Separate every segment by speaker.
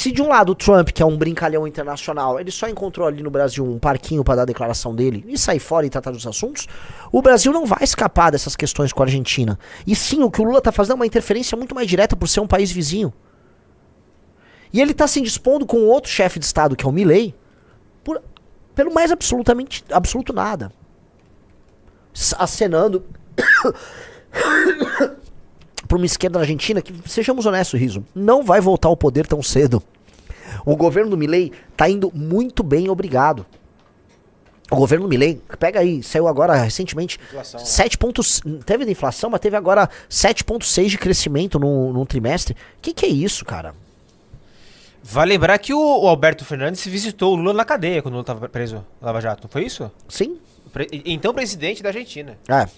Speaker 1: Se de um lado o Trump, que é um brincalhão internacional, ele só encontrou ali no Brasil um parquinho para dar a declaração dele e sair fora e tratar dos assuntos, o Brasil não vai escapar dessas questões com a Argentina. E sim, o que o Lula tá fazendo é uma interferência muito mais direta por ser um país vizinho. E ele tá se indispondo com outro chefe de Estado, que é o Milei, pelo mais absoluto nada. Acenando para uma esquerda argentina que, sejamos honestos, Riso, não vai voltar ao poder tão cedo. O governo do Milei tá indo muito bem, obrigado. O governo do Milei, pega aí, saiu agora recentemente, inflação, 7 pontos, teve de inflação, mas teve agora 7,6 de crescimento no trimestre. Que é isso, cara?
Speaker 2: Vale lembrar que o Alberto Fernandes visitou o Lula na cadeia quando o Lula estava preso no Lava Jato, não foi isso?
Speaker 1: Sim.
Speaker 2: Então presidente da Argentina.
Speaker 1: É.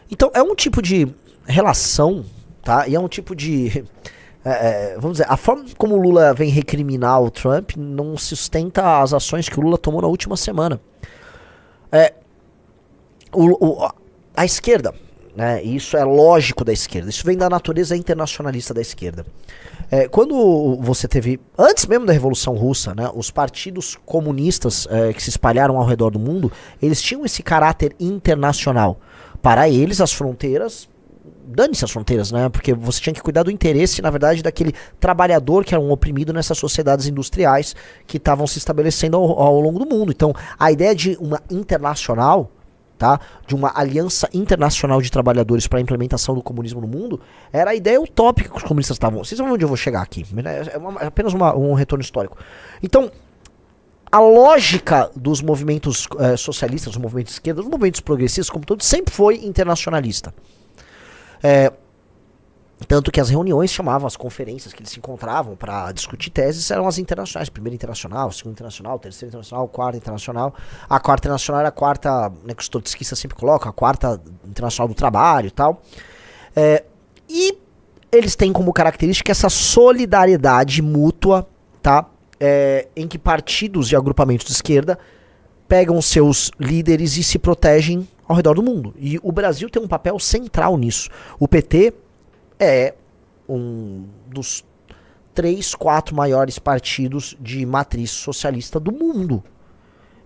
Speaker 1: Então é um tipo de relação, tá? E é um tipo de... vamos dizer, a forma como o Lula vem recriminar o Trump não sustenta as ações que o Lula tomou na última semana. A esquerda, né? E isso é lógico da esquerda, isso vem da natureza internacionalista da esquerda. Quando você teve, antes mesmo da Revolução Russa, né, os partidos comunistas que se espalharam ao redor do mundo, eles tinham esse caráter internacional. Para eles, as fronteiras, dane-se as fronteiras, né, porque você tinha que cuidar do interesse, na verdade, daquele trabalhador que era um oprimido nessas sociedades industriais que estavam se estabelecendo ao longo do mundo. Então, a ideia de uma internacional, tá, de uma aliança internacional de trabalhadores para a implementação do comunismo no mundo, era a ideia utópica que os comunistas estavam. Vocês vão ver onde eu vou chegar aqui. É apenas um retorno histórico. Então, a lógica dos movimentos socialistas, dos movimentos de esquerda, dos movimentos progressistas, como todos, sempre foi internacionalista. Tanto que as reuniões chamavam, as conferências que eles se encontravam para discutir teses eram as internacionais. Primeira internacional, segunda internacional, terceira internacional, quarta internacional. A quarta internacional era a quarta, né, que os trotskistas sempre colocam, a quarta internacional do trabalho e tal. E eles têm como característica essa solidariedade mútua, tá? Em que partidos e agrupamentos de esquerda pegam seus líderes e se protegem ao redor do mundo. E o Brasil tem um papel central nisso. O PT é um dos 3, 4 maiores partidos de matriz socialista do mundo.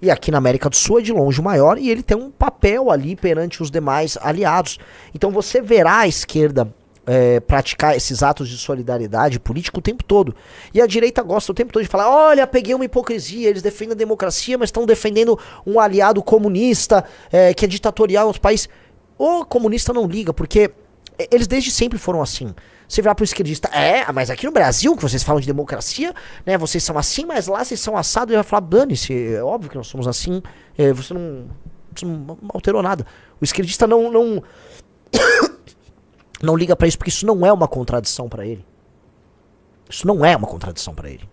Speaker 1: E aqui na América do Sul é de longe o maior, e ele tem um papel ali perante os demais aliados. Então você verá a esquerda praticar esses atos de solidariedade política o tempo todo. E a direita gosta o tempo todo de falar, olha, peguei uma hipocrisia, eles defendem a democracia, mas estão defendendo um aliado comunista que é ditatorial em outro país. O comunista não liga, porque eles desde sempre foram assim. Você virar pro esquerdista, mas aqui no Brasil, que vocês falam de democracia, né, vocês são assim, mas lá vocês são assados, ele vai falar, dane-se, é óbvio que nós somos assim, você não alterou nada. O esquerdista não liga pra isso, porque isso não é uma contradição pra ele. Isso não é uma contradição pra ele.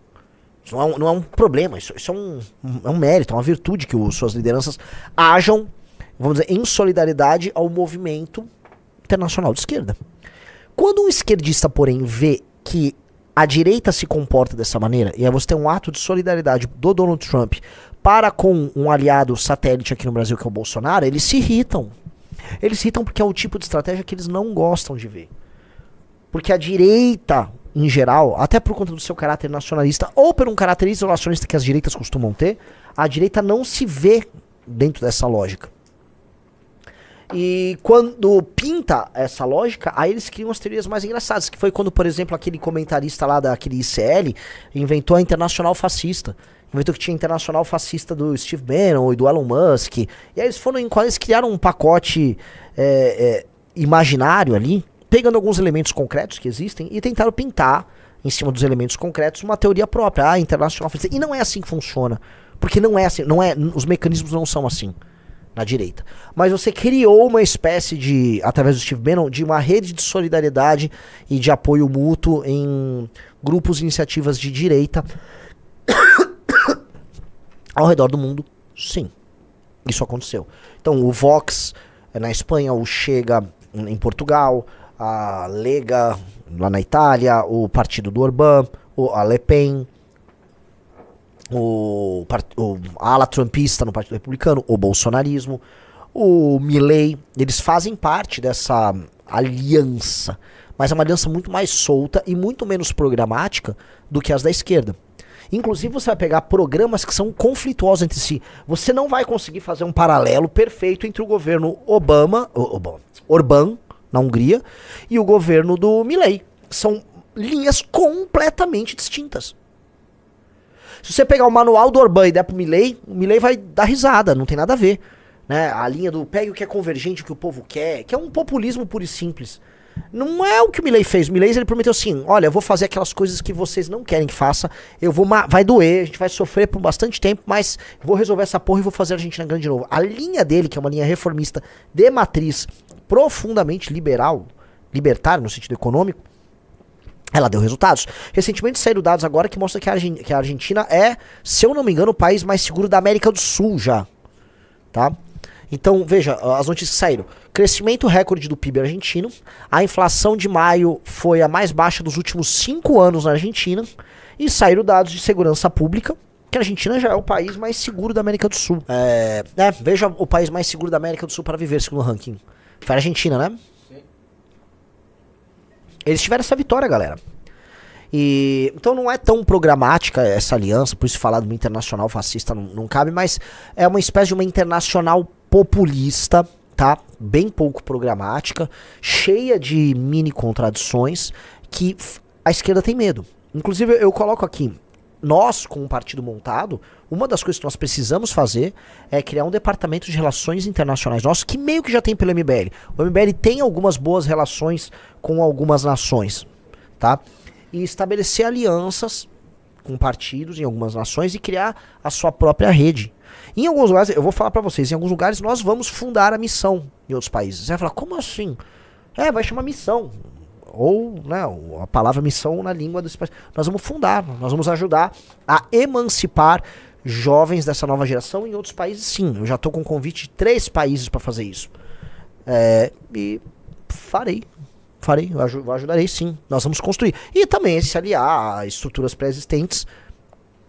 Speaker 1: Isso não é um problema, isso é um mérito, é uma virtude que suas lideranças ajam, vamos dizer, em solidariedade ao movimento internacional de esquerda. Quando um esquerdista, porém, vê que a direita se comporta dessa maneira, e aí você tem um ato de solidariedade do Donald Trump para com um aliado satélite aqui no Brasil, que é o Bolsonaro, eles se irritam. Eles se irritam porque é o tipo de estratégia que eles não gostam de ver. Porque a direita, em geral, até por conta do seu caráter nacionalista, ou por um caráter isolacionista que as direitas costumam ter, a direita não se vê dentro dessa lógica. E quando pinta essa lógica, aí eles criam as teorias mais engraçadas, que foi quando, por exemplo, aquele comentarista lá daquele ICL inventou a Internacional Fascista. Inventou que tinha a Internacional Fascista do Steve Bannon e do Elon Musk. E aí eles criaram um pacote imaginário ali, pegando alguns elementos concretos que existem e tentaram pintar, em cima dos elementos concretos, uma teoria própria, a Internacional Fascista. E não é assim que funciona. Porque não é assim, os mecanismos não são assim na direita. Mas você criou uma espécie de, através do Steve Bannon, de uma rede de solidariedade e de apoio mútuo em grupos e iniciativas de direita ao redor do mundo. Sim, isso aconteceu. Então o Vox na Espanha, o Chega em Portugal, a Lega lá na Itália, o partido do Orbán, a Le Pen, a ala trumpista no Partido Republicano, o bolsonarismo, o Milei, eles fazem parte dessa aliança. mas é uma aliança muito mais solta e muito menos programática do que as da esquerda. Inclusive você vai pegar programas que são conflituosos entre si. Você não vai conseguir fazer um paralelo perfeito entre o governo Orbán, na Hungria, e o governo do Milei. São linhas completamente distintas. Se você pegar o manual do Orbán e der pro Milei, o Milei vai dar risada, não tem nada a ver. Né? A linha do pegue o que é convergente, o que o povo quer, que é um populismo puro e simples. Não é o que o Milei fez. O Milei, ele prometeu assim, olha, eu vou fazer aquelas coisas que vocês não querem que faça, vai doer, a gente vai sofrer por bastante tempo, mas vou resolver essa porra e vou fazer a Argentina grande de novo. A linha dele, que é uma linha reformista de matriz profundamente libertária no sentido econômico, ela deu resultados. Recentemente saíram dados agora que mostram que a Argentina é, se eu não me engano, o país mais seguro da América do Sul já. Tá? Então, veja, as notícias saíram. Crescimento recorde do PIB argentino. A inflação de maio foi a mais baixa dos últimos 5 anos na Argentina. E saíram dados de segurança pública, que a Argentina já é o país mais seguro da América do Sul. Veja o país mais seguro da América do Sul para viver, segundo o ranking. Foi a Argentina, né? Eles tiveram essa vitória, galera. Então não é tão programática essa aliança, por isso falar de uma internacional fascista não cabe, mas é uma espécie de uma internacional populista, tá? Bem pouco programática, cheia de mini contradições que a esquerda tem medo. Inclusive eu coloco aqui, nós com um partido montado, uma das coisas que nós precisamos fazer é criar um departamento de relações internacionais nosso, que meio que já tem pelo MBL. O MBL tem algumas boas relações com algumas nações, tá? E estabelecer alianças com partidos em algumas nações e criar a sua própria rede. Em alguns lugares, eu vou falar pra vocês, em alguns lugares nós vamos fundar a missão em outros países. Você vai falar, como assim? Vai chamar missão. Ou, né, a palavra missão na língua desse país. Nós vamos fundar, nós vamos ajudar a emancipar jovens dessa nova geração em outros países, sim. Eu já tô com um convite de 3 países pra fazer isso. E farei, eu ajudarei sim. Nós vamos construir. E também se aliar a estruturas pré-existentes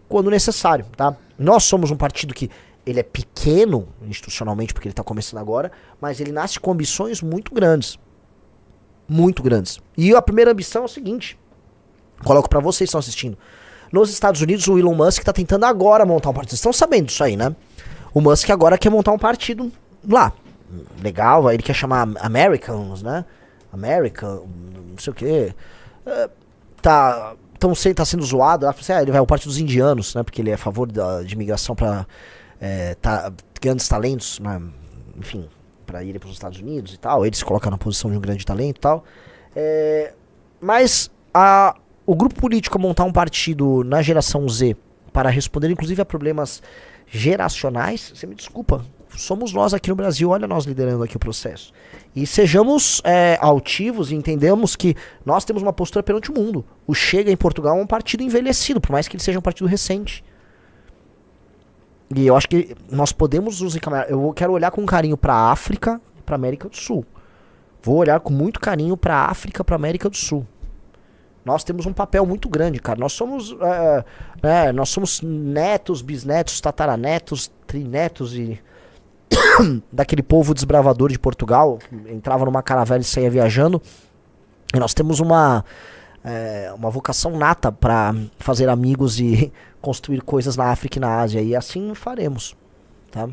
Speaker 1: quando necessário, tá? Nós somos um partido que ele é pequeno institucionalmente, porque ele tá começando agora, mas ele nasce com ambições muito grandes. Muito grandes. E a primeira ambição é o seguinte, coloco pra vocês que estão assistindo. Nos Estados Unidos, o Elon Musk tá tentando agora montar um partido. Vocês estão sabendo disso aí, né? O Musk agora quer montar um partido lá. Legal, ele quer chamar Americans, né? America, não sei o que. Tá sendo zoado. Ele vai ao partido dos indianos, né? Porque ele é a favor de imigração para grandes talentos, né? Enfim, para irem para os Estados Unidos e tal. Eles se colocam na posição de um grande talento e tal. Mas o grupo político a montar um partido na geração Z para responder inclusive a problemas geracionais, você me desculpa, somos nós aqui no Brasil, olha nós liderando aqui o processo. E sejamos altivos e entendamos que nós temos uma postura perante o mundo. O Chega em Portugal é um partido envelhecido, por mais que ele seja um partido recente. E eu acho que nós podemos nos encaminhar. Eu quero olhar com carinho para a África e para a América do Sul. Vou olhar com muito carinho para a África e para a América do Sul. Nós temos um papel muito grande, cara. Nós somos netos, bisnetos, tataranetos, trinetos e daquele povo desbravador de Portugal, que entrava numa caravela e saía viajando. E nós temos uma vocação nata para fazer amigos e construir coisas na África e na Ásia. E assim faremos, tá?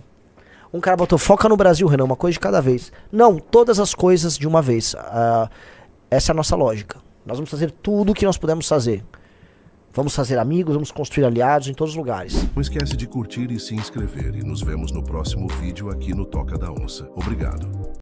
Speaker 1: Um cara botou, foca no Brasil, Renan, uma coisa de cada vez. Não, todas as coisas de uma vez. Essa é a nossa lógica. Nós vamos fazer tudo o que nós pudermos fazer. Vamos fazer amigos, vamos construir aliados em todos os lugares.
Speaker 3: Não esquece de curtir e se inscrever. E nos vemos no próximo vídeo aqui no Toca da Onça. Obrigado.